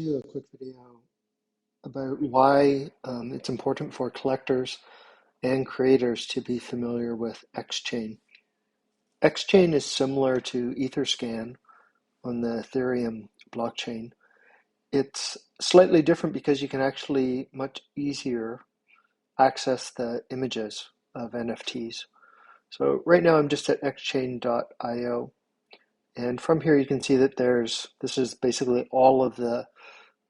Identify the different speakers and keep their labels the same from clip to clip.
Speaker 1: do a quick video about why it's important for collectors and creators to be familiar with XChain. XChain is similar to Etherscan on the Ethereum blockchain. It's slightly different because you can actually much easier access the images of NFTs. So right now I'm just at xchain.io, and from here you can see that this is basically all of the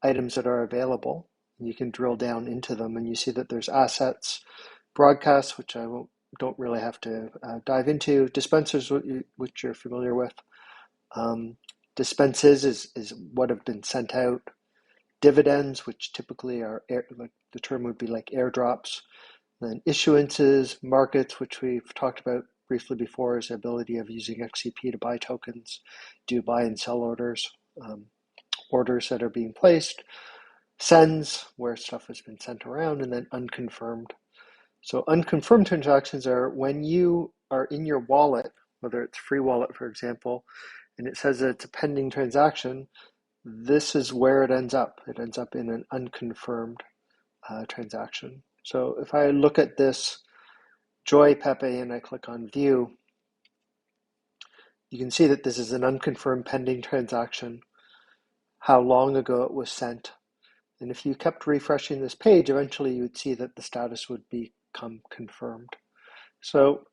Speaker 1: items that are available. You can drill down into them and you see that there's assets, broadcasts, which don't really have to dive into, dispensers, which you're familiar with. Dispenses is what have been sent out. Dividends, which typically are like the term would be like airdrops. Then issuances, markets, which we've talked about briefly before, is the ability of using XCP to buy tokens, do buy and sell orders, orders that are being placed, sends, where stuff has been sent around, and then unconfirmed. So unconfirmed transactions are when you are in your wallet, whether it's free wallet, for example, and it says that it's a pending transaction, this is where it ends up. It ends up in an unconfirmed transaction. So if I look at this Joy Pepe and I click on view, you can see that this is an unconfirmed pending transaction, how long ago it was sent. And if you kept refreshing this page, eventually you would see that the status would become confirmed. So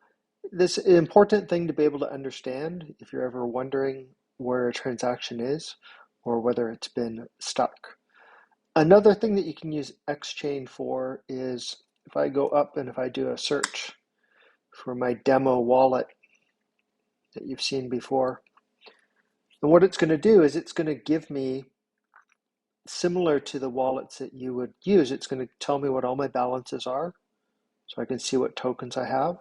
Speaker 1: this is an important thing to be able to understand if you're ever wondering where a transaction is or whether it's been stuck. Another thing that you can use XChain for is if I go up and if I do a search for my demo wallet that you've seen before, and what it's going to do is it's going to give me, similar to the wallets that you would use, it's going to tell me what all my balances are so I can see what tokens I have.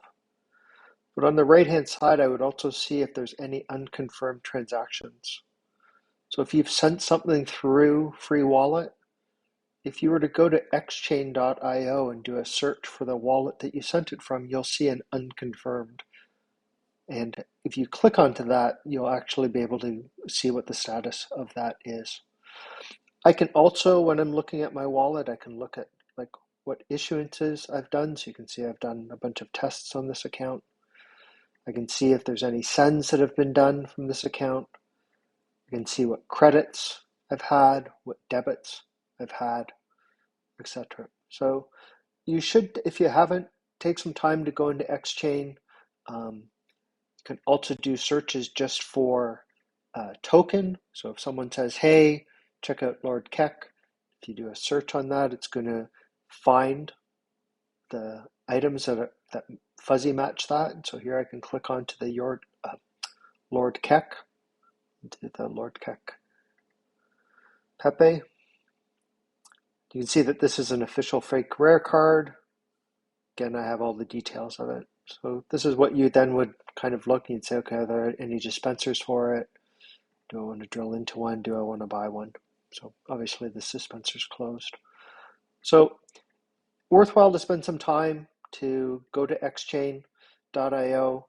Speaker 1: But on the right hand side, I would also see if there's any unconfirmed transactions. So if you've sent something through free wallet, if you were to go to xchain.io and do a search for the wallet that you sent it from, you'll see an unconfirmed. And if you click onto that, you'll actually be able to see what the status of that is. I can also, when I'm looking at my wallet, I can look at like what issuances I've done. So you can see I've done a bunch of tests on this account. I can see if there's any sends that have been done from this account. I can see what credits I've had, what debits I've had, etc. So you should, if you haven't, take some time to go into XChain. You can also do searches just for token. So if someone says, hey, check out Lord Keck, if you do a search on that, it's going to find the items that fuzzy match that. And so here I can click onto the Lord Keck, into the Lord Keck Pepe. You can see that this is an official fake rare card. Again, I have all the details of it. So this is what you then would kind of look and you'd say, okay, are there any dispensers for it? Do I want to drill into one? Do I want to buy one? So obviously this dispenser's closed. So worthwhile to spend some time to go to xchain.io,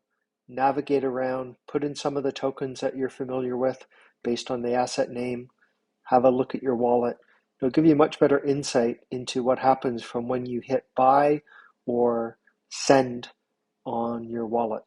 Speaker 1: navigate around, put in some of the tokens that you're familiar with based on the asset name, have a look at your wallet. It'll give you much better insight into what happens from when you hit buy or send on your wallet.